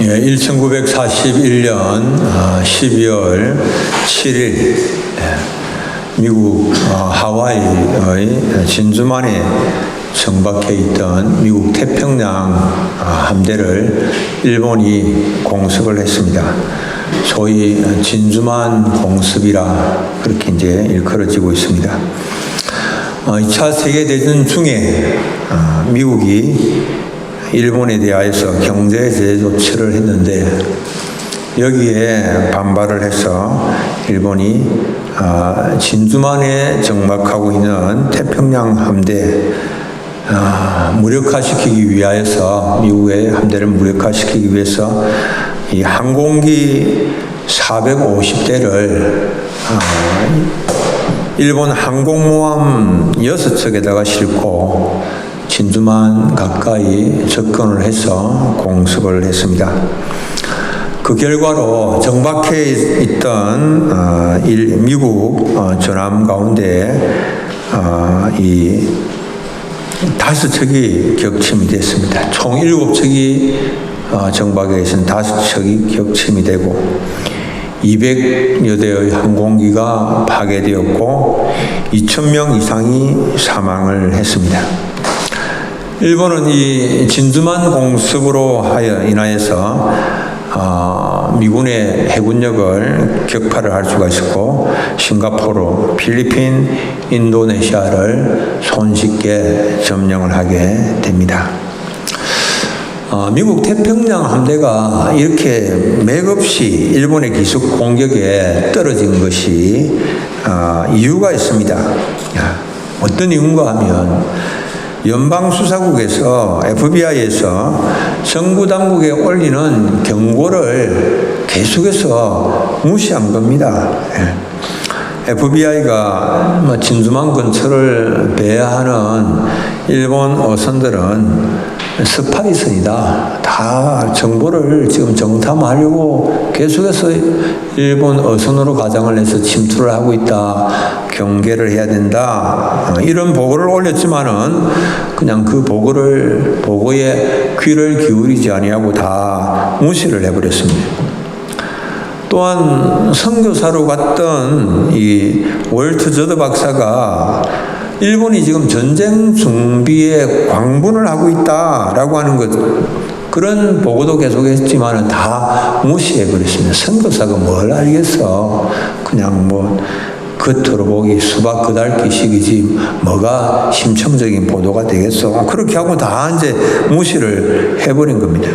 예, 1941년 12월 7일 미국 하와이의 진주만에 정박해 있던 미국 태평양 함대를 일본이 공습을 했습니다. 소위 진주만 공습이라 그렇게 이제 일컬어지고 있습니다. 2차 세계대전 중에 미국이 일본에 대하여서 경제 제재 조치를 했는데 여기에 반발을 해서 일본이 진주만에 정박하고 있는 태평양 함대 무력화시키기 위하여서 미국의 함대를 무력화시키기 위해서 이 항공기 450대를 일본 항공모함 6척에다가 싣고 진주만 가까이 접근을 해서 공습을 했습니다. 그 결과로 정박해 있던 미국 전함 가운데 이 5척이 격침이 됐습니다. 총 7척이 정박해 있은 5척이 격침이 되고 200여 대의 항공기가 파괴되었고 2,000명 이상이 사망을 했습니다. 일본은 이 진주만 공습으로 인하여서 미군의 해군력을 격파를 할 수가 있었고 싱가포르, 필리핀, 인도네시아를 손쉽게 점령을 하게 됩니다. 미국 태평양 함대가 이렇게 맥없이 일본의 기습 공격에 떨어진 것이 이유가 있습니다. 어떤 이유인가 하면 연방수사국에서 FBI에서 정부 당국에 올리는 경고를 계속해서 무시한 겁니다. FBI가 진주만 근처를 배회하는 일본 어선들은 스파이선이다. 다 정보를 지금 정탐하려고 계속해서 일본 어선으로 가장을 해서 침투를 하고 있다. 경계를 해야 된다. 이런 보고를 올렸지만은 그냥 그 보고에 귀를 기울이지 아니하고 다 무시를 해버렸습니다. 또한 선교사로 갔던 이 월트 저드 박사가 일본이 지금 전쟁 준비에 광분을 하고 있다라고 하는 것, 그런 보고도 계속했지만 다 무시해버렸습니다. 선교사가 뭘 알겠어. 그냥 겉으로 보기 수박 그달기식이지 뭐가 심층적인 보도가 되겠어. 그렇게 하고 다 이제 무시를 해버린 겁니다.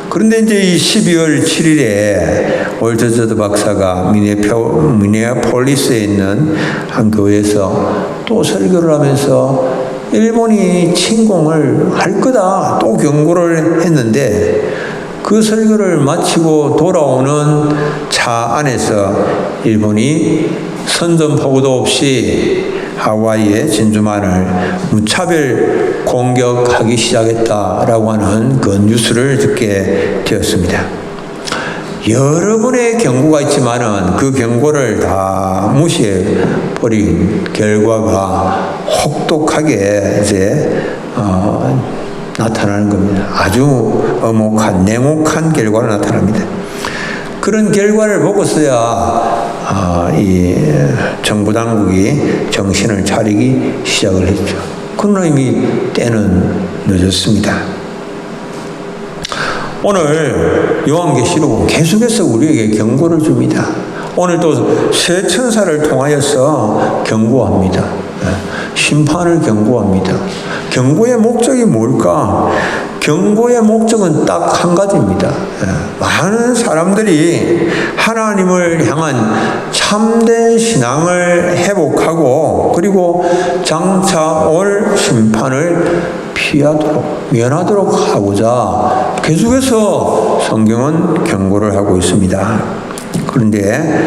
그런데 이제 이 12월 7일에 월트 저드 박사가 미네아폴리스에 있는 한 교회에서 또 설교를 하면서 일본이 침공을 할 거다 또 경고를 했는데 그 설교를 마치고 돌아오는 차 안에서 일본이 선전포고도 없이 하와이의 진주만을 무차별 공격하기 시작했다라고 하는 그 뉴스를 듣게 되었습니다. 여러 번의 경고가 있지만은 그 경고를 다 무시해 버린 결과가 혹독하게 이제 나타나는 겁니다. 아주 냉혹한 결과가 나타납니다. 그런 결과를 보고서야 이 정부 당국이 정신을 차리기 시작을 했죠. 그러나 이미 때는 늦었습니다. 오늘 요한계시록은 계속해서 우리에게 경고를 줍니다. 오늘 또 새 천사를 통하여서 경고합니다. 심판을 경고합니다. 경고의 목적이 뭘까? 경고의 목적은 딱 한 가지입니다. 많은 사람들이 하나님을 향한 참된 신앙을 회복하고 그리고 장차 올 심판을 면하도록 하고자 계속해서 성경은 경고를 하고 있습니다. 그런데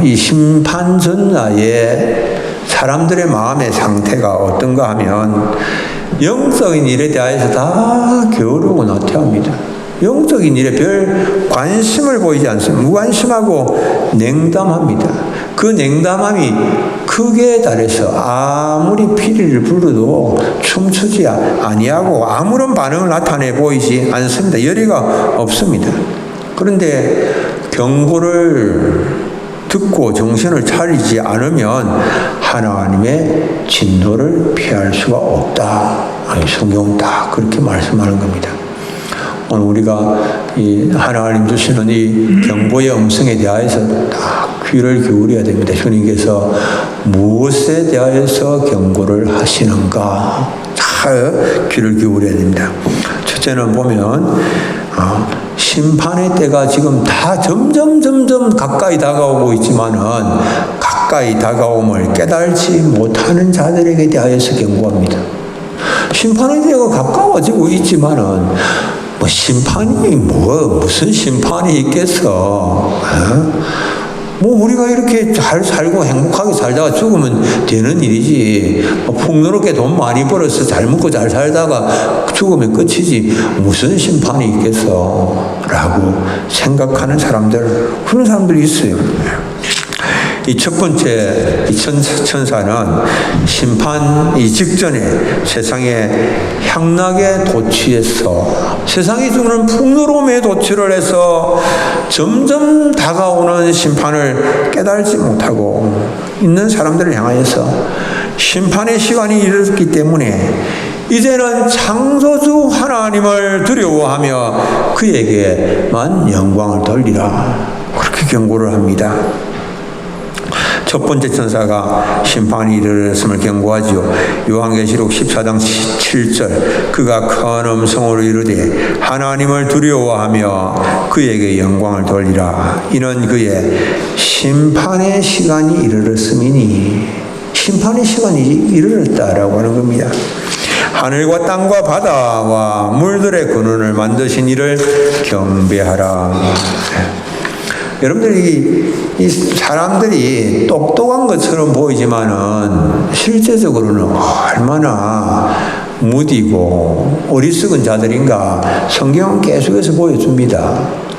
이 심판 전야에 사람들의 마음의 상태가 어떤가 하면 영적인 일에 대해서 다 게으르고 나태합니다. 영적인 일에 별 관심을 보이지 않습니다. 무관심하고 냉담합니다. 그 냉담함이 극에 달해서 아무리 피리를 불어도 춤추지 아니하고 아무런 반응을 나타내 보이지 않습니다. 열의가 없습니다. 그런데 경고를 듣고 정신을 차리지 않으면 하나님의 진노를 피할 수가 없다. 성경은 다 그렇게 말씀하는 겁니다. 오늘 우리가 이 하나님 주시는 이 경고의 음성에 대하여서 딱 귀를 기울여야 됩니다. 주님께서 무엇에 대하여서 경고를 하시는가 잘 귀를 기울여야 됩니다. 첫째는 보면 심판의 때가 지금 다 점점 가까이 다가오고 있지만은 가까이 다가옴을 깨달지 못하는 자들에게 대하여서 경고합니다. 심판의 때가 가까워지고 있지만은 심판이 무슨 심판이 있겠어? 우리가 이렇게 잘 살고 행복하게 살다가 죽으면 되는 일이지. 풍요롭게 돈 많이 벌어서 잘 먹고 잘 살다가 죽으면 끝이지. 무슨 심판이 있겠어? 라고 생각하는 사람들, 그런 사람들이 있어요. 이 첫 번째 이 천사는 심판이 직전에 세상의 향락에 도취해서 세상이 주는 풍요로움에 도취를 해서 점점 다가오는 심판을 깨달지 못하고 있는 사람들을 향하여서 심판의 시간이 이르렀기 때문에 이제는 창조주 하나님을 두려워하며 그에게만 영광을 돌리라, 그렇게 경고를 합니다. 첫 번째 천사가 심판이 이르렀음을 경고하지요. 요한계시록 14장 7절 그가 큰 음성으로 이르되 하나님을 두려워하며 그에게 영광을 돌리라. 이는 그의 심판의 시간이 이르렀음이니, 심판의 시간이 이르렀다라고 하는 겁니다. 하늘과 땅과 바다와 물들의 근원을 만드신 이를 경배하라. 여러분들이 이 사람들이 똑똑한 것처럼 보이지만은 실제적으로는 얼마나 무디고 어리석은 자들인가 성경은 계속해서 보여줍니다.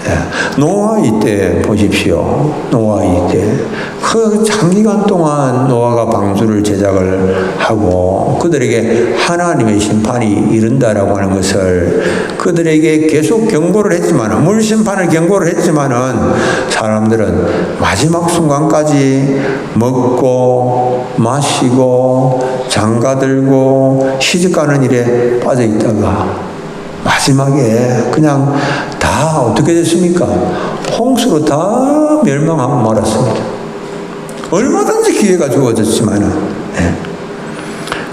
노아의 때 보십시오. 노아의 때 그 장기간 동안 노아가 방주를 제작을 하고 그들에게 하나님의 심판이 이른다라고 하는 것을 그들에게 계속 경고를 했지만, 물심판을 경고를 했지만은 사람들은 마지막 순간까지 먹고 마시고 장가들고 시집가는 일에 빠져 있다가 마지막에 그냥 다 어떻게 됐습니까? 홍수로 다 멸망하고 말았습니다. 얼마든지 기회가 주어졌지만은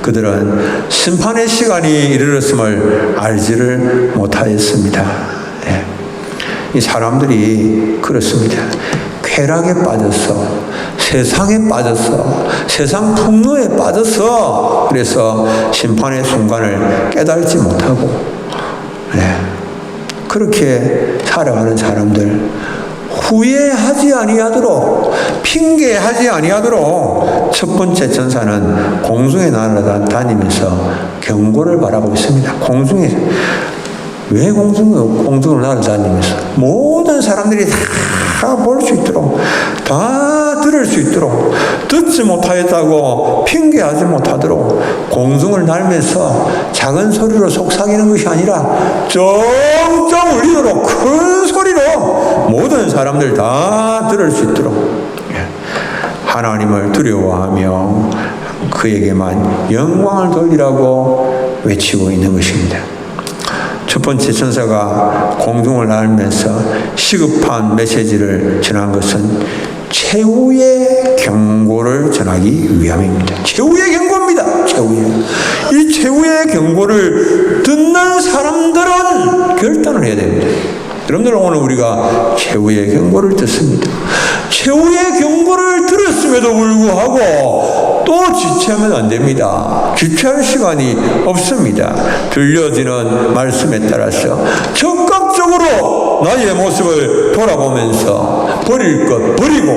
그들은 심판의 시간이 이르렀음을 알지를 못하였습니다. 이 사람들이 그렇습니다. 쾌락에 빠져서, 세상에 빠져서, 세상 풍요에 빠져서 그래서 심판의 순간을 깨달지 못하고 그렇게 살아가는 사람들, 후회하지 아니하도록, 핑계하지 아니하도록 첫 번째 천사는 공중에 날아다니면서 경고를 바라고 있습니다. 공중에, 왜 공중을 날아다니면서? 모든 사람들이 다 볼 수 있도록, 다 들을 수 있도록, 듣지 못하였다고 핑계하지 못하도록 공중을 날면서 작은 소리로 속삭이는 것이 아니라 쩡쩡 울리도록 큰 소리로 모든 사람들 다 들을 수 있도록 하나님을 두려워하며 그에게만 영광을 돌리라고 외치고 있는 것입니다. 첫 번째 천사가 공중을 날면서 시급한 메시지를 전한 것은 최후의 경고를 전하기 위함입니다. 최후의 경고입니다. 이 최후의 경고를 듣는 사람들은 결단을 해야 됩니다. 여러분들, 오늘 우리가 최후의 경고를 듣습니다. 최후의 경고를 들었음에도 불구하고 또 지체하면 안 됩니다. 지체할 시간이 없습니다. 들려지는 말씀에 따라서 적극적으로 나의 모습을 돌아보면서 버릴 것 버리고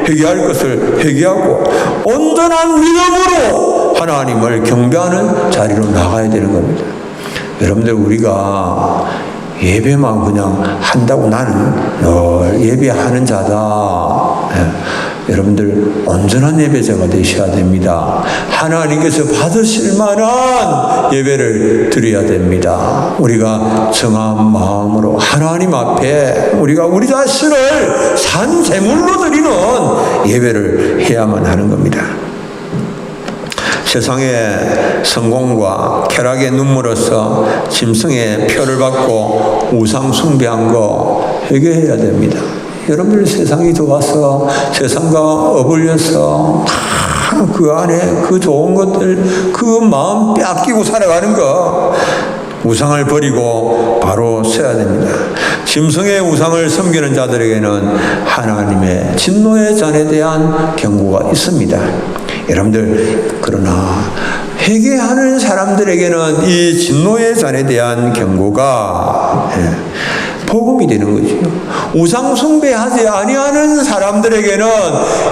회개할 것을 회개하고 온전한 믿음으로 하나님을 경배하는 자리로 나가야 되는 겁니다. 여러분들, 우리가 예배만 그냥 한다고 나는 늘 예배하는 자다. 여러분들 온전한 예배자가 되셔야 됩니다. 하나님께서 받으실 만한 예배를 드려야 됩니다. 우리가 정한 마음으로 하나님 앞에 우리가 우리 자신을 산 제물로 드리는 예배를 해야만 하는 겁니다. 세상의 성공과 쾌락의 눈물로서 짐승의 표를 받고 우상 숭배한 거 회개해야 됩니다. 여러분들 세상에 들어와서 세상과 어울려서 그 안에 그 좋은 것들 그 마음 빼앗기고 살아가는 거 우상을 버리고 바로 서야 됩니다. 짐승의 우상을 섬기는 자들에게는 하나님의 진노의 잔에 대한 경고가 있습니다. 여러분들 그러나 회개하는 사람들에게는 이 진노의 잔에 대한 경고가 복음이 되는 거죠. 우상 숭배하지 아니하는 사람들에게는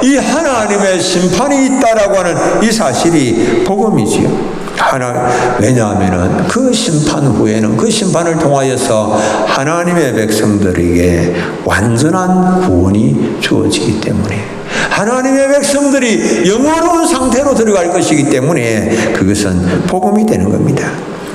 이 하나님의 심판이 있다라고 하는 이 사실이 복음이지요. 왜냐하면 그 심판 후에는 그 심판을 통하여서 하나님의 백성들에게 완전한 구원이 주어지기 때문에 하나님의 백성들이 영원한 상태로 들어갈 것이기 때문에 그것은 복음이 되는 겁니다.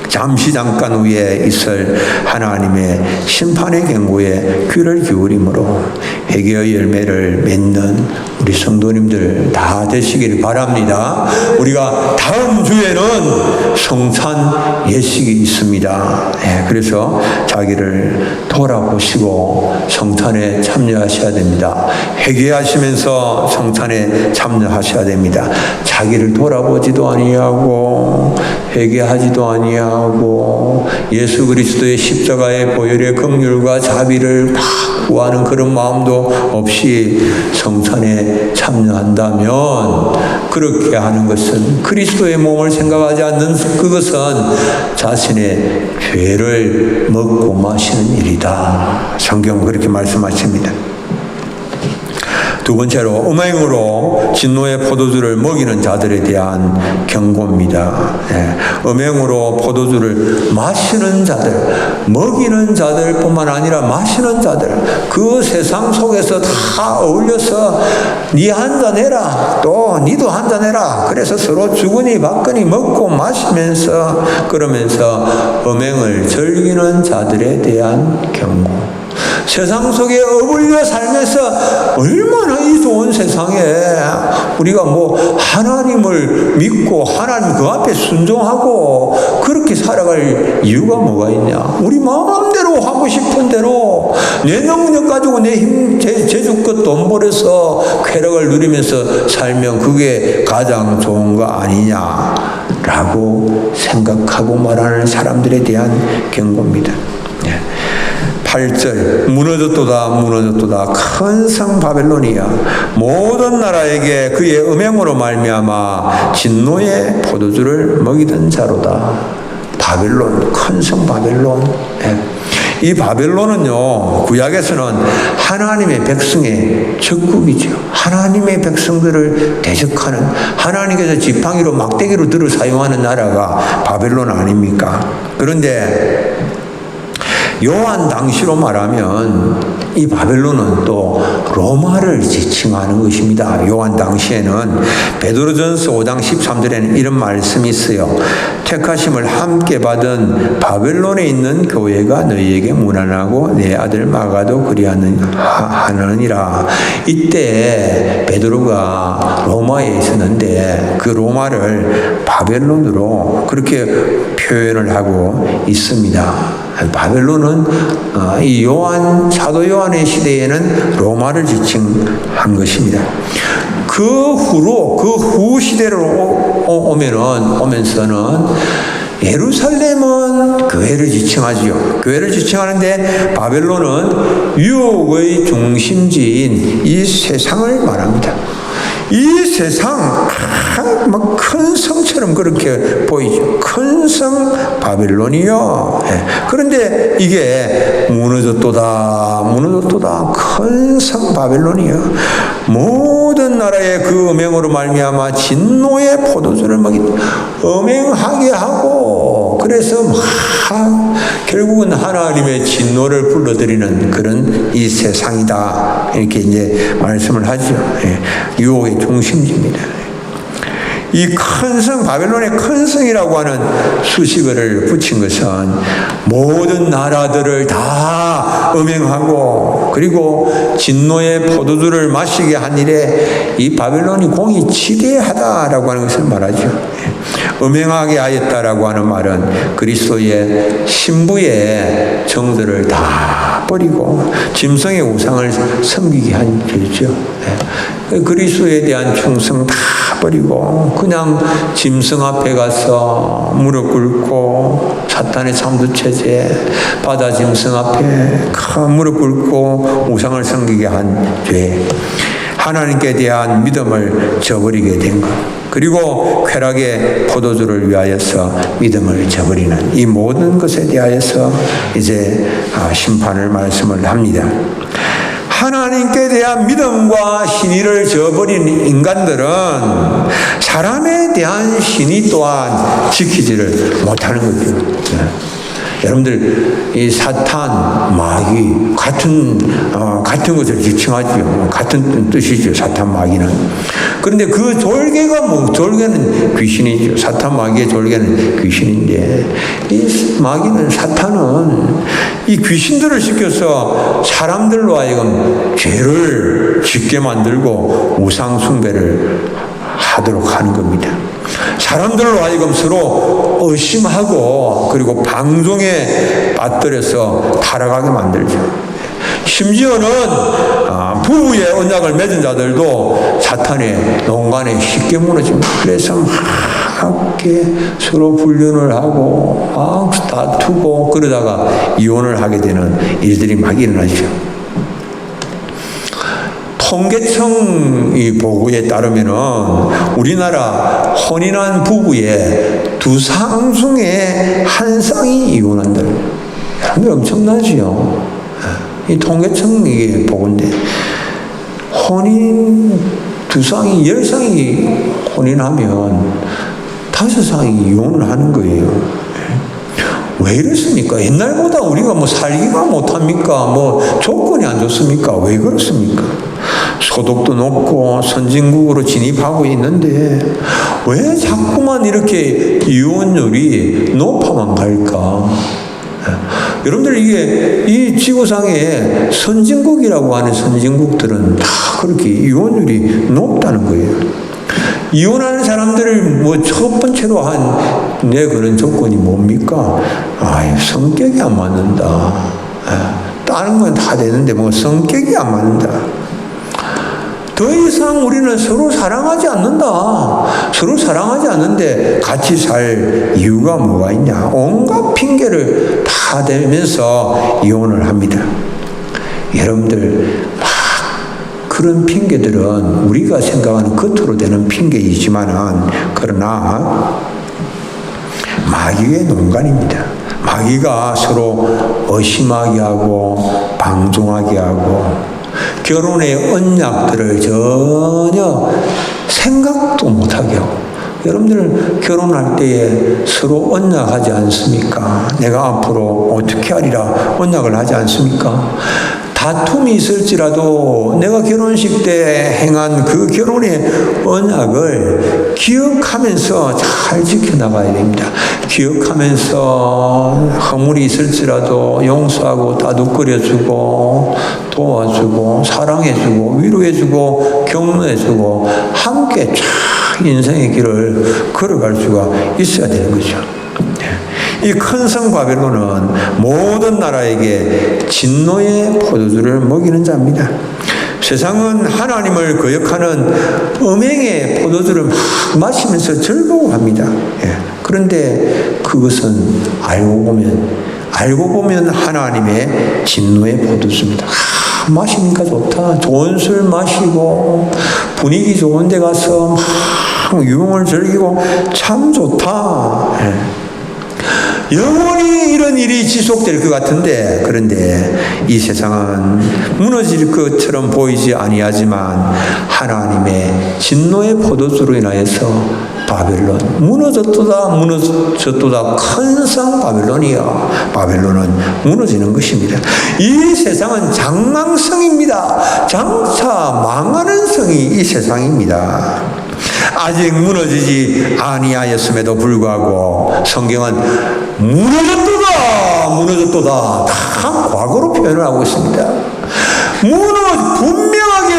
잠깐 후에 있을 하나님의 심판의 경고에 귀를 기울임으로 회개의 열매를 맺는 우리 성도님들 다 되시길 바랍니다. 우리가 다음 주에는 성찬 예식이 있습니다. 그래서 자기를 돌아보시고 성찬에 참여하셔야 됩니다. 회개하시면서 성찬에 참여하셔야 됩니다. 자기를 돌아보지도 아니하고 회개하지도 아니하고 예수 그리스도의 십자가의 보혈의 긍휼과 자비를 구하는 그런 마음도 없이 성찬에 참여한다면 그렇게 하는 것은 그리스도의 몸을 생각하지 않는 그것은 자신의 죄를 먹고 마시는 일이다. 성경은 그렇게 말씀하십니다. 두 번째로 음행으로 진노의 포도주를 먹이는 자들에 대한 경고입니다. 음행으로 포도주를 마시는 자들, 먹이는 자들뿐만 아니라 마시는 자들, 그 세상 속에서 다 어울려서 니 한잔 해라, 또 니도 한잔 해라. 그래서 서로 주거니 받거니 먹고 마시면서 그러면서 음행을 즐기는 자들에 대한 경고. 세상 속에 어울려 살면서 얼마나 이 좋은 세상에 우리가 하나님을 믿고 하나님 그 앞에 순종하고 그렇게 살아갈 이유가 뭐가 있냐? 우리 마음대로 하고 싶은 대로 내 능력 가지고 내 힘, 제주껏 돈 벌어서 쾌락을 누리면서 살면 그게 가장 좋은 거 아니냐라고 생각하고 말하는 사람들에 대한 경고입니다. 8절 무너졌도다 무너졌도다 큰 성 바벨론이야 모든 나라에게 그의 음행으로 말미암아 진노의 포도주를 먹이던 자로다. 바벨론, 큰 성 바벨론. 이 바벨론은요 구약에서는 하나님의 백성의 적국이죠. 하나님의 백성들을 대적하는 하나님께서 지팡이로 막대기로 들어 사용하는 나라가 바벨론 아닙니까? 그런데 요한 당시로 말하면 이 바벨론은 또 로마를 지칭하는 것입니다. 요한 당시에는 베드로전서 5장 13절에는 이런 말씀이 있어요. 택하심을 함께 받은 바벨론에 있는 교회가 너희에게 무난하고 내 아들 마가도 그리하느니라. 이때 베드로가 로마에 있었는데 그 로마를 바벨론으로 그렇게 표현을 하고 있습니다. 바벨론은 이 사도 요한의 시대에는 로마를 지칭한 것입니다. 그 후 시대로 오면서는 예루살렘은 교회를 지칭하지요. 교회를 지칭하는데 바벨론은 유혹의 중심지인 이 세상을 말합니다. 이 세상 큰 성처럼 그렇게 보이죠. 큰 성 바벨론이요. 그런데 이게 무너졌도다 큰 성 바벨론이요. 모든 나라의 그 음행으로 말미암아 진노의 포도주를 먹인 음행하게 하고 그래서 막 결국은 하나님의 진노를 불러들이는 그런 이 세상이다. 이렇게 이제 말씀을 하죠. 유혹의 중심지입니다. 이 큰 성, 바벨론의 큰 성이라고 하는 수식어를 붙인 것은 모든 나라들을 다 음행하고 그리고 진노의 포도주를 마시게 한 일에 이 바벨론이 공이 지대하다라고 하는 것을 말하죠. 음행하게 하였다라고 하는 말은 그리스도의 신부의 정들을 다 버리고 짐승의 우상을 섬기게 한 죄죠. 그리스도에 대한 충성 다 버리고 그냥 짐승 앞에 가서 무릎 꿇고 사탄의 참두체제 바다 짐승 앞에 무릎 꿇고 우상을 섬기게 한 죄, 하나님께 대한 믿음을 저버리게 된 것, 그리고 쾌락의 포도주를 위하여서 믿음을 저버리는 이 모든 것에 대하여서 이제 심판을 말씀을 합니다. 하나님께 대한 믿음과 신의를 저버린 인간들은 사람에 대한 신의 또한 지키지를 못하는 거죠. 여러분들 이 사탄, 마귀 같은 것을 지칭하죠. 같은 뜻이죠. 사탄, 마귀는. 그런데 그 졸개가 졸개는 귀신이죠. 사탄, 마귀의 졸개는 귀신인데 이 마귀는, 사탄은 이 귀신들을 시켜서 사람들로 하여금 죄를 짓게 만들고 우상 숭배를 하도록 하는 겁니다. 사람들로 하여금 서로 의심하고 그리고 방종에 빠뜨려서 타락하게 만들죠. 심지어는 부부의 언약을 맺은 자들도 사탄의 농간에 쉽게 무너집니다. 그래서 막 서로 불륜을 하고 막 다투고 그러다가 이혼을 하게 되는 일들이 막 일어나죠. 통계청 이 보고에 따르면은 우리나라 혼인한 부부의 2상 중에 1쌍이 이혼한다. 여러분들 엄청나지요. 이 통계청 이게 보고인데 혼인 2쌍이 10쌍이 혼인하면 5쌍이 이혼을 하는 거예요. 왜 이렇습니까? 옛날보다 우리가 살기가 못합니까? 조건이 안 좋습니까? 왜 그렇습니까? 소득도 높고 선진국으로 진입하고 있는데 왜 자꾸만 이렇게 이혼율이 높아만 갈까? 여러분들 이게 이 지구상에 선진국이라고 하는 선진국들은 다 그렇게 이혼율이 높다는 거예요. 이혼하는 사람들을 첫 번째로 내 그런 조건이 뭡니까? 성격이 안 맞는다. 다른 건 다 되는데 성격이 안 맞는다. 더 이상 우리는 서로 사랑하지 않는다. 서로 사랑하지 않는데 같이 살 이유가 뭐가 있냐. 온갖 핑계를 다 대면서 이혼을 합니다. 여러분들 그런 핑계들은 우리가 생각하는 겉으로 되는 핑계이지만은 그러나 마귀의 농간입니다. 마귀가 서로 의심하게 하고 방종하게 하고 결혼의 언약들을 전혀 생각도 못하게 하고, 여러분들 결혼할 때에 서로 언약하지 않습니까? 내가 앞으로 어떻게 하리라 언약을 하지 않습니까? 다툼이 있을지라도 내가 결혼식 때 행한 그 결혼의 언약을 기억하면서 잘 지켜나가야 됩니다. 기억하면서 허물이 있을지라도 용서하고 다독거려주고 도와주고 사랑해주고 위로해주고 격려해주고 함께 쫙 인생의 길을 걸어갈 수가 있어야 되는 거죠. 이 큰 성 바벨론은 모든 나라에게 진노의 포도주를 먹이는 자입니다. 세상은 하나님을 거역하는 음행의 포도주를 막 마시면서 즐거워합니다. 그런데 그것은 알고 보면 하나님의 진노의 포도주입니다. 마시니까 좋다. 좋은 술 마시고 분위기 좋은 데 가서 막 유흥을 즐기고 참 좋다. 영원히 이런 일이 지속될 것 같은데, 그런데 이 세상은 무너질 것처럼 보이지 아니하지만 하나님의 진노의 포도주로 인하여서 바벨론 무너졌도다 큰 성 바벨론이여. 바벨론은 무너지는 것입니다. 이 세상은 장망성입니다. 장차 망하는 성이 이 세상입니다. 아직 무너지지 아니하였음에도 불구하고 성경은 무너졌도다 다 과거로 표현을 하고 있습니다. 분명하게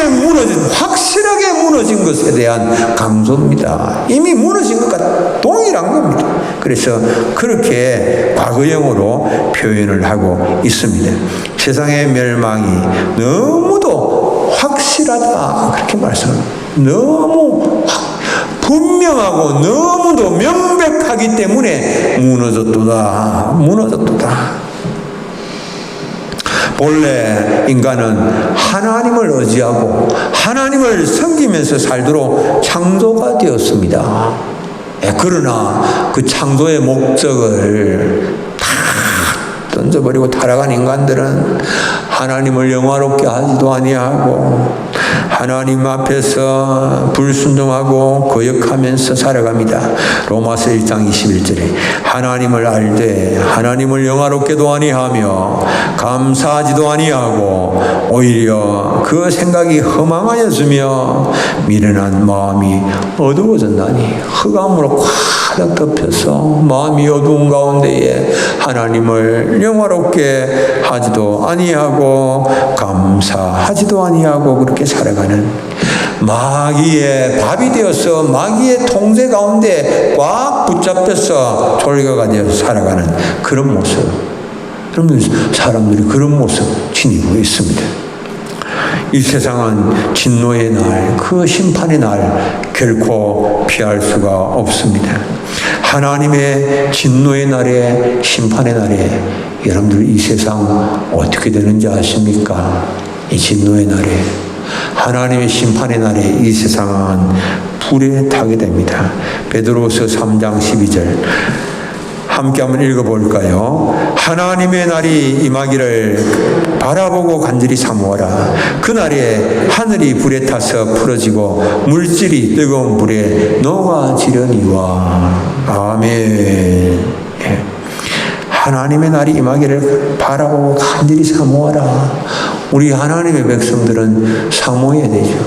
확실하게 무너진 것에 대한 강조입니다. 이미 무너진 것과 동일한 겁니다. 그래서 그렇게 과거형으로 표현을 하고 있습니다. 세상의 멸망이 너무도 확실하다 그렇게 말씀합니다. 너무 분명하고 너무도 명백하기 때문에 무너졌도다. 본래 인간은 하나님을 의지하고 하나님을 섬기면서 살도록 창조가 되었습니다. 그러나 그 창조의 목적을 다 던져버리고 타락한 인간들은 하나님을 영화롭게 하지도 아니하고 하나님 앞에서 불순종하고 거역하면서 살아갑니다. 로마서 1장 21절에 하나님을 알되 하나님을 영화롭게도 아니하며 감사하지도 아니하고 오히려 그 생각이 허망하였으며 미련한 마음이 어두워졌나니 흑암으로 가득 덮여서 마음이 어두운 가운데에 하나님을 영화롭게 하지도 아니하고 감사하지도 아니하고 그렇게 살아가는 마귀의 밥이 되어서 마귀의 통제 가운데 꽉 붙잡혀서 졸개가 되어서 살아가는 그런 모습. 여러분, 사람들이 그런 모습 지니고 있습니다. 이 세상은 진노의 날, 그 심판의 날 결코 피할 수가 없습니다. 하나님의 진노의 날에, 심판의 날에 여러분들 이 세상 어떻게 되는지 아십니까? 이 진노의 날에, 하나님의 심판의 날에 이 세상은 불에 타게 됩니다. 베드로서 3장 12절 함께 한번 읽어볼까요? 하나님의 날이 임하기를 바라보고 간절히 사모하라. 그날에 하늘이 불에 타서 풀어지고 물질이 뜨거운 불에 녹아지려니와. 아멘. 하나님의 날이 임하기를 바라보고 간절히 사모하라. 우리 하나님의 백성들은 사모해야 되죠.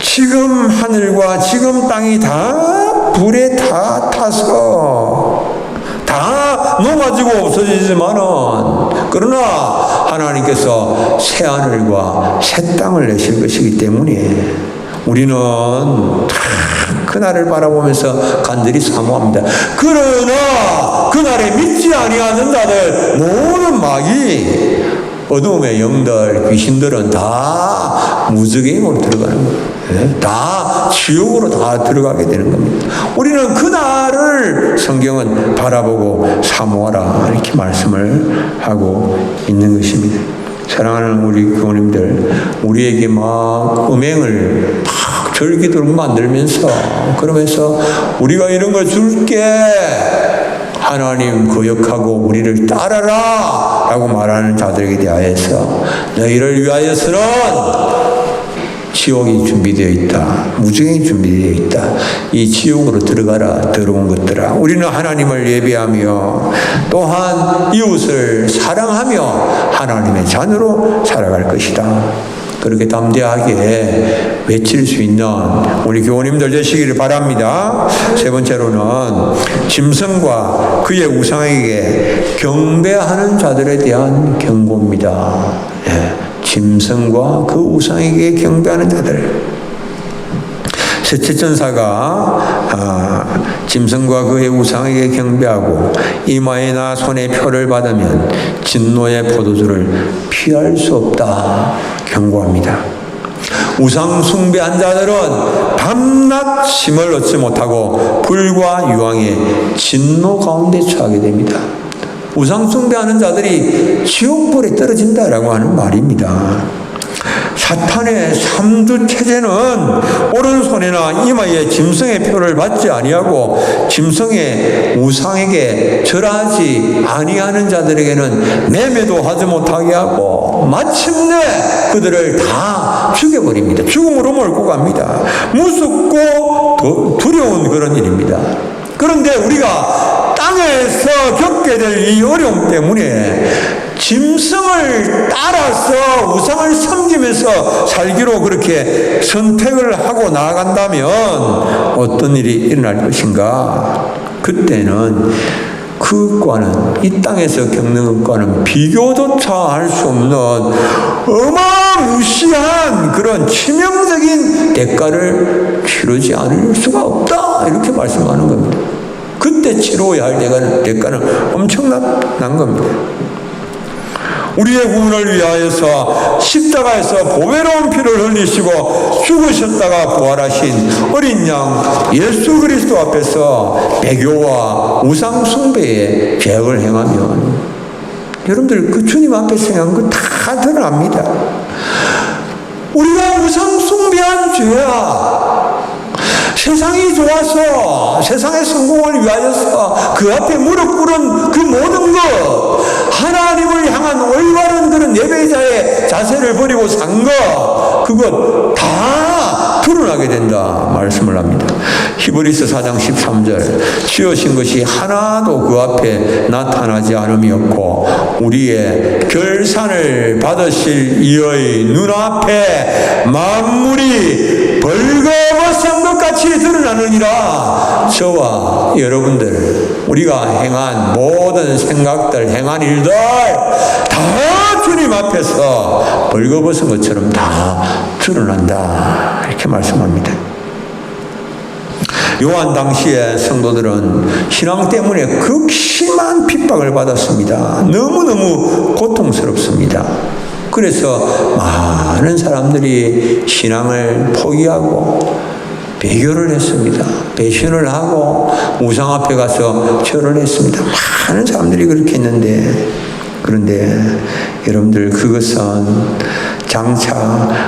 지금 하늘과 지금 땅이 다 불에 다 타서 다 녹아지고 없어지지만은, 그러나 하나님께서 새 하늘과 새 땅을 내실 것이기 때문에 우리는 그날을 바라보면서 간절히 사모합니다. 그러나 그날에 믿지 아니하는 자들, 모든 마귀, 어둠의 영들, 귀신들은 다 무저갱으로 들어가는 거예요. 다 지옥으로 다 들어가게 되는 겁니다. 우리는 그날을 성경은 바라보고 사모하라 이렇게 말씀을 하고 있는 것입니다. 사랑하는 우리 교우님들, 우리에게 막 음행을 막 절기도록 만들면서, 그러면서 우리가 이런 걸 줄게, 하나님 거역하고 우리를 따라라 라고 말하는 자들에게 대하여서 너희를 위하여서는 지옥이 준비되어 있다. 무저갱이 준비되어 있다. 이 지옥으로 들어가라, 더러운 것들아. 우리는 하나님을 예배하며 또한 이웃을 사랑하며 하나님의 자녀로 살아갈 것이다. 그렇게 담대하게 외칠 수 있는 우리 교우님들 되시기를 바랍니다. 세 번째로는 짐승과 그의 우상에게 경배하는 자들에 대한 경고입니다. 짐승과 그 우상에게 경배하는 자들. 셋째 천사가 짐승과 그의 우상에게 경배하고 이마에나 손에 표를 받으면 진노의 포도주를 피할 수 없다 경고합니다. 우상 숭배한 자들은 밤낮 쉼을 얻지 못하고 불과 유황의 진노 가운데 처하게 됩니다. 우상 숭배하는 자들이 지옥불에 떨어진다라고 하는 말입니다. 사탄의 삼두 체제는 오른손이나 이마에 짐승의 표를 받지 아니하고 짐승의 우상에게 절하지 아니하는 자들에게는 매매도 하지 못하게 하고 마침내 그들을 다 죽여버립니다. 죽음으로 몰고 갑니다. 무섭고 두려운 그런 일입니다. 그런데 우리가 땅에서 겪게 될 이 어려움 때문에 짐승을 따라서 우상을 섬기면서 살기로 그렇게 선택을 하고 나아간다면 어떤 일이 일어날 것인가? 그때는 그것과는, 이 땅에서 겪는 것과는 비교조차 할 수 없는 어마무시한 그런 치명적인 대가를 치르지 않을 수가 없다, 이렇게 말씀하는 겁니다. 그때 치러야 할 대가는 엄청난 겁니다. 우리의 구원을 위하여서 십자가에서 보배로운 피를 흘리시고 죽으셨다가 부활하신 어린 양 예수 그리스도 앞에서 배교와 우상 숭배의 죄악을 행하면 여러분들 그 주님 앞에서 행한 거 다 드러납니다. 우리가 우상 숭배한 죄야. 세상이 좋아서 세상의 성공을 위하여서 그 앞에 무릎 꿇은 그 모든 것, 하나님을 향한 올바른 그런 예배자의 자세를 버리고 산 것, 그것 다 드러나게 된다 말씀을 합니다. 히브리서 4장 13절, 지으신 것이 하나도 그 앞에 나타나지 않음이었고 우리의 결산을 받으실 이의 눈앞에 만물이 벌거벗은 것 같이 드러나느니라. 저와 여러분들, 우리가 행한 모든 생각들, 행한 일들 다 주님 앞에서 벌거벗은 것처럼 다 드러난다, 이렇게 말씀합니다. 요한 당시의 성도들은 신앙 때문에 극심한 핍박을 받았습니다. 너무너무 고통스럽습니다. 그래서 많은 사람들이 신앙을 포기하고 배교를 했습니다. 배신을 하고 우상 앞에 가서 절을 했습니다. 많은 사람들이 그렇게 했는데, 그런데 여러분들, 그것은 장차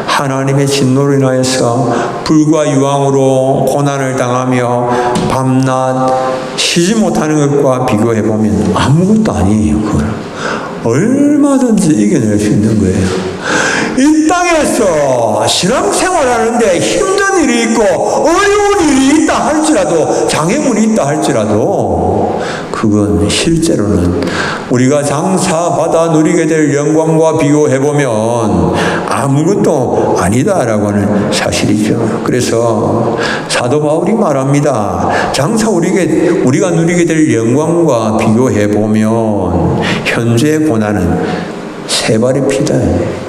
하나님의 진노로 인하여서 불과 유황으로 고난을 당하며 밤낮 쉬지 못하는 것과 비교해보면 아무것도 아니에요. 그걸 얼마든지 이겨낼 수 있는 거예요. 이 땅에서 신앙생활하는데 힘든 일이 있고 어려운 일이 있다 할지라도, 장애물이 있다 할지라도 그건 실제로는 우리가 장차 받아 누리게 될 영광과 비교해보면 아무것도 아니다라고 하는 사실이죠. 그래서 사도 바울이 말합니다. 장차 우리가 누리게 될 영광과 비교해보면 현재의 고난은 세 발의 피다,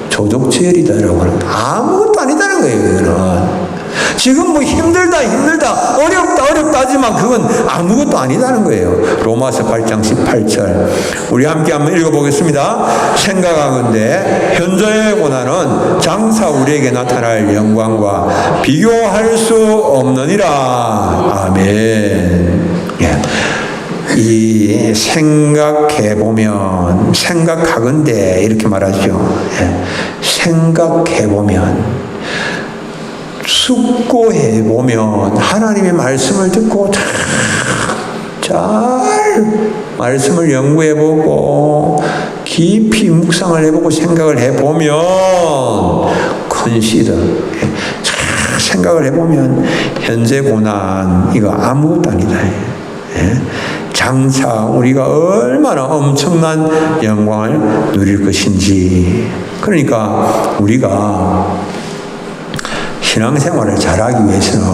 조족지혈이다라고 하는, 아무것도 아니다는 거예요. 이거는 지금 뭐 힘들다 어렵다 하지만 그건 아무것도 아니다는 거예요. 로마서 8장 18절 우리 함께 한번 읽어보겠습니다. 생각하건대 현재의 고난은 장차 우리에게 나타날 영광과 비교할 수 없느니라. 아멘. 예. 이 생각해보면, 생각하건대 이렇게 말하죠. 예. 생각해보면, 숙고해보면, 하나님의 말씀을 듣고 잘 말씀을 연구해보고 깊이 묵상을 해보고 생각을 해보면, 컨시더, 생각을 해보면 현재 고난 이거 아무것도 아니다. 장차 우리가 얼마나 엄청난 영광을 누릴 것인지. 그러니까 우리가 신앙생활을 잘하기 위해서는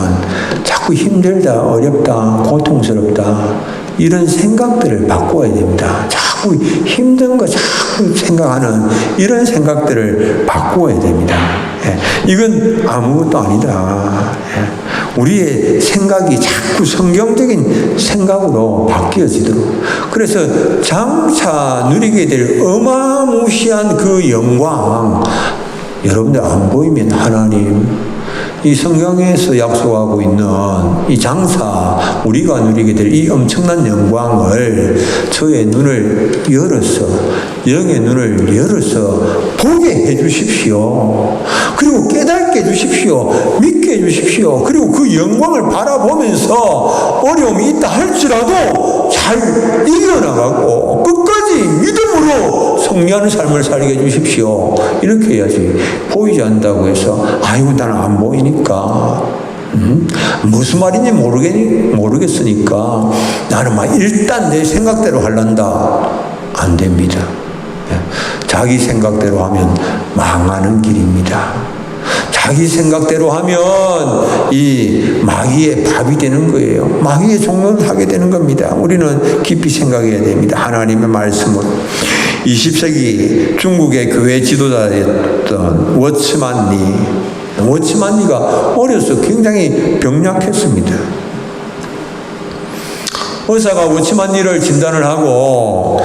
자꾸 힘들다, 어렵다, 고통스럽다 이런 생각들을 바꿔야 됩니다. 자꾸 힘든 거 자꾸 생각하는 이런 생각들을 바꿔야 됩니다. 이건 아무것도 아니다. 우리의 생각이 자꾸 성경적인 생각으로 바뀌어지도록. 그래서 장차 누리게 될 어마무시한 그 영광, 여러분들 안 보이면 하나님, 이 성경에서 약속하고 있는 이 장사, 우리가 누리게 될 이 엄청난 영광을 저의 눈을 열어서, 영의 눈을 열어서 보게 해 주십시오. 그리고 깨닫게 해 주십시오. 믿게 해 주십시오. 그리고 그 영광을 바라보면서 어려움이 있다 할지라도 잘 이겨나가고 끝까지 믿음으로 승리하는 삶을 살게 해 주십시오. 이렇게 해야지. 보이지 않는다고 해서 아이고 나는 안 보이니까 무슨 말인지 모르겠으니까 나는 막 일단 내 생각대로 할란다. 안 됩니다. 자기 생각대로 하면 망하는 길입니다. 자기 생각대로 하면 이 마귀의 밥이 되는 거예요. 마귀의 종로를 하게 되는 겁니다. 우리는 깊이 생각해야 됩니다. 하나님의 말씀으로. 20세기 중국의 교회 지도자였던 워츠만리가 어려서 굉장히 병약했습니다. 의사가 워츠만리를 진단을 하고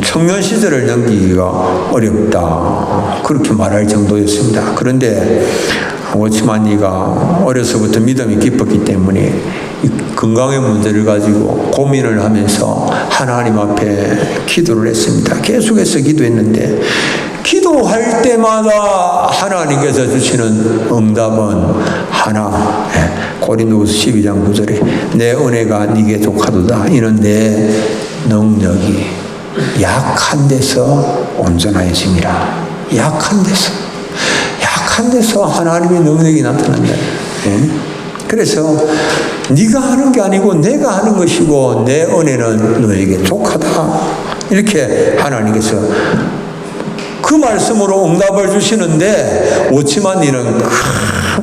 청년 시절을 넘기기가 어렵다. 그렇게 말할 정도였습니다. 그런데 워츠만리가 어려서부터 믿음이 깊었기 때문에 이 건강의 문제를 가지고 고민을 하면서 하나님 앞에 기도를 했습니다. 계속해서 기도했는데 기도할 때마다 하나님께서 주시는 응답은 하나. 고린도후서 12장 9절에 내 은혜가 네게 족하도다. 이는 내 능력이 약한 데서 온전하여짐이라. 약한 데서 하나님의 능력이 나타난다. 그래서 네가 하는 게 아니고 내가 하는 것이고 내 은혜는 너에게 족하다. 이렇게 하나님께서 그 말씀으로 응답을 주시는데 워츠만리는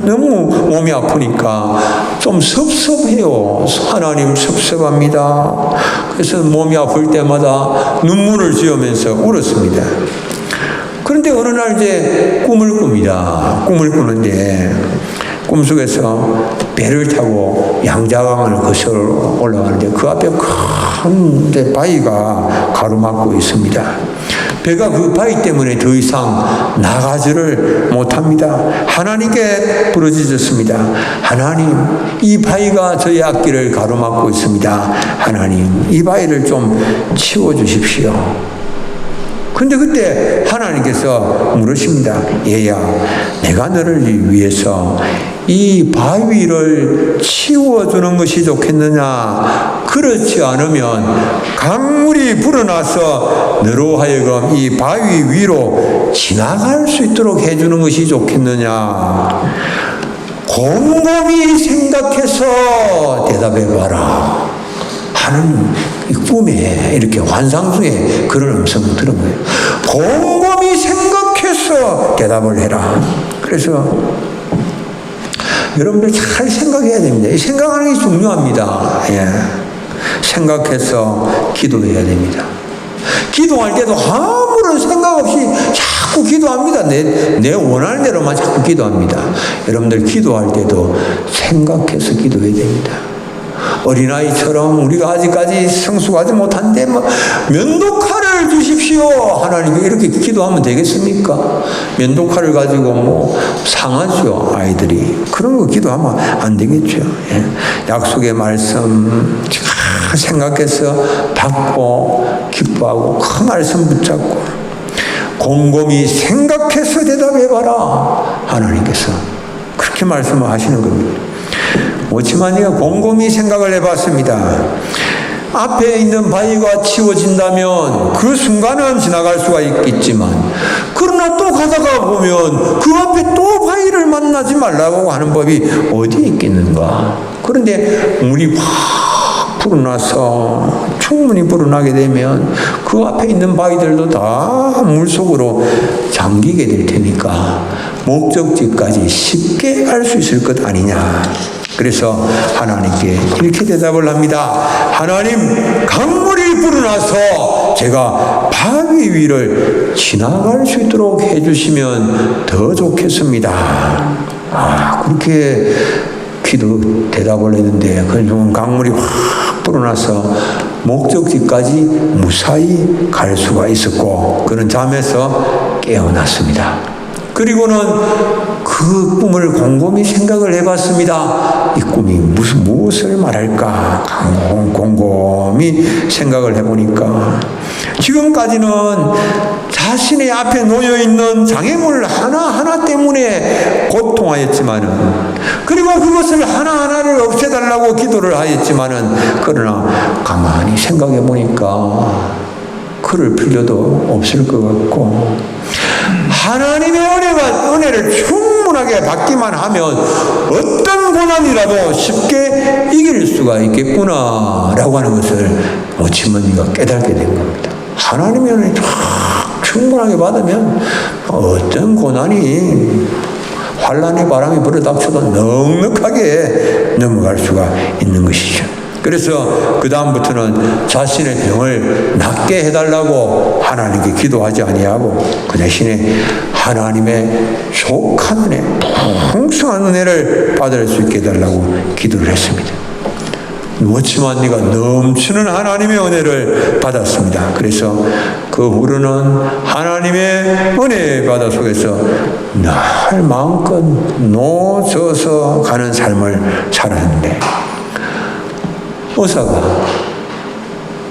너무 몸이 아프니까 좀 섭섭해요. 하나님 섭섭합니다. 그래서 몸이 아플 때마다 눈물을 지으면서 울었습니다. 그런데 어느 날 이제 꿈을 꿉니다. 꿈을 꾸는데 꿈속에서 배를 타고 양자강을 거슬러 올라가는데 그 앞에 큰 바위가 가로막고 있습니다. 배가 그 바위 때문에 더 이상 나가지를 못합니다. 하나님께 부르짖었습니다. 하나님, 이 바위가 저의 앞길을 가로막고 있습니다. 하나님, 이 바위를 좀 치워주십시오. 근데 그때 하나님께서 물으십니다. 얘야, 내가 너를 위해서 이 바위를 치워주는 것이 좋겠느냐? 그렇지 않으면 강물이 불어나서 너로 하여금 이 바위 위로 지나갈 수 있도록 해주는 것이 좋겠느냐? 곰곰이 생각해서 대답해봐라 하는 꿈에 이렇게 환상 중에 그런 음성을 들은 거예요. 곰곰이 생각해서 대답을 해라. 그래서 여러분들 잘 생각해야 됩니다. 생각하는 게 중요합니다. 생각해서 기도해야 됩니다. 기도할 때도 아무런 생각 없이 자꾸 기도합니다. 내 원하는 대로만 자꾸 기도합니다. 여러분들 기도할 때도 생각해서 기도해야 됩니다. 어린아이처럼 우리가 아직까지 성숙하지 못한데 면도칼을 주십시오. 하나님께 이렇게 기도하면 되겠습니까? 면도칼을 가지고 상하죠, 아이들이. 그런 거 기도하면 안 되겠죠. 약속의 말씀 생각해서 받고 기뻐하고 그 말씀 붙잡고 곰곰이 생각해서 대답해봐라. 하나님께서 그렇게 말씀을 하시는 겁니다. 워츠만리가 곰곰이 생각을 해봤습니다. 앞에 있는 바위가 치워진다면 그 순간은 지나갈 수가 있겠지만 그러나 또 가다가 보면 그 앞에 또 바위를 만나지 말라고 하는 법이 어디 있겠는가. 그런데 물이 확 불어나서 충분히 불어나게 되면 그 앞에 있는 바위들도 다 물속으로 잠기게 될 테니까 목적지까지 쉽게 갈 수 있을 것 아니냐. 그래서 하나님께 이렇게 대답을 합니다. 하나님, 강물이 불어나서 제가 바위 위를 지나갈 수 있도록 해주시면 더 좋겠습니다. 그렇게 대답을 했는데 그 강물이 확 불어나서 목적지까지 무사히 갈 수가 있었고 그는 잠에서 깨어났습니다. 그리고는 그 꿈을 곰곰이 생각을 해봤습니다. 이 꿈이 무엇을 말할까 곰곰이 생각을 해보니까 지금까지는 자신의 앞에 놓여있는 장애물 하나하나 때문에 고통하였지만은, 그리고 그것을 하나하나를 없애달라고 기도를 하였지만은, 그러나 가만히 생각해 보니까 그럴 필요도 없을 것 같고, 하나님의 은혜를 충분하게 받기만 하면 어떤 고난이라도 쉽게 이길 수가 있겠구나라고 하는 것을 모치머니가 깨닫게 된 겁니다. 하나님의 은혜를 충분하게 받으면 어떤 고난이 환란의 바람이 불어닥쳐도 넉넉하게 넘어갈 수가 있는 것이죠. 그래서 그 다음부터는 자신의 병을 낫게 해달라고 하나님께 기도하지 아니하고 그 대신에 하나님의 족한 은혜, 풍성한 은혜를 받을 수 있게 해달라고 기도를 했습니다. 그렇지만 네가 넘치는 하나님의 은혜를 받았습니다. 그래서 그 후로는 하나님의 은혜의 바다 속에서 늘 마음껏 놓쳐서 가는 삶을 살았는데, 의사가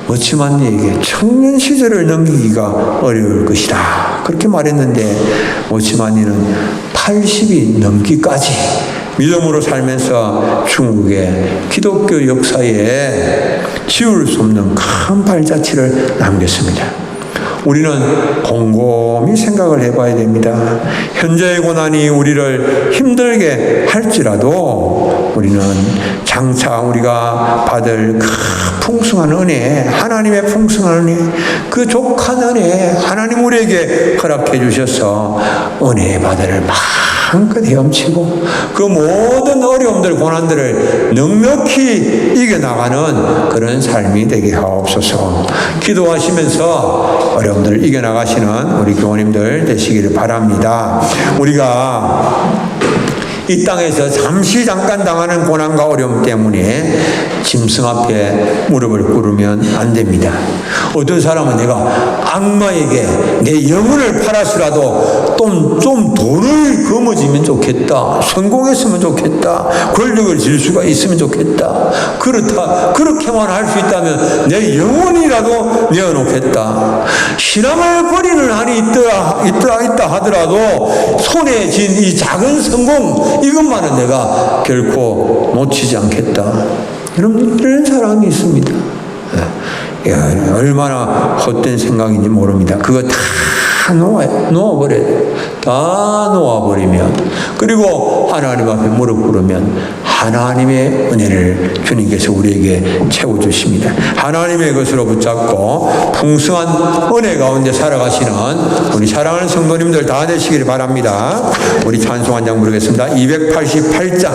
모치만니에게 청년 시절을 넘기기가 어려울 것이다 그렇게 말했는데, 모치만니는 80이 넘기까지 믿음으로 살면서 중국의 기독교 역사에 지울 수 없는 큰 발자취를 남겼습니다. 우리는 곰곰이 생각을 해봐야 됩니다. 현재의 고난이 우리를 힘들게 할지라도 우리는 장차 우리가 받을 그 풍성한 은혜, 하나님의 풍성한 은혜, 그 족한 은혜, 하나님 우리에게 허락해 주셔서 은혜의 바다를 마음껏 헤엄치고 그 모든 어려움들, 고난들을 넉넉히 이겨나가는 그런 삶이 되게 하옵소서. 기도하시면서 어려움들을 이겨나가시는 우리 교우님들 되시기를 바랍니다. 우리가 이 땅에서 잠깐 당하는 고난과 어려움 때문에 짐승 앞에 무릎을 꿇으면 안 됩니다. 어떤 사람은 내가 악마에게 내 영혼을 팔아서라도 좀 돈을 거머쥐면 좋겠다, 성공했으면 좋겠다, 권력을 질 수가 있으면 좋겠다, 그렇게만 할 수 있다면 내 영혼이라도 내어놓겠다. 신앙을 버리는 한이 있다 하더라도 손에 쥔 이 작은 성공, 이것만은 내가 결코 놓치지 않겠다. 여러분, 이런 사람이 있습니다. 얼마나 헛된 생각인지 모릅니다. 그거 다 놓아버려야 돼요. 다 놓아버리면, 그리고 하나님 앞에 무릎 꿇으면 하나님의 은혜를 주님께서 우리에게 채워주십니다. 하나님의 것으로 붙잡고 풍성한 은혜 가운데 살아가시는 우리 사랑하는 성도님들 다 되시기를 바랍니다. 우리 찬송 한 장 부르겠습니다. 288장.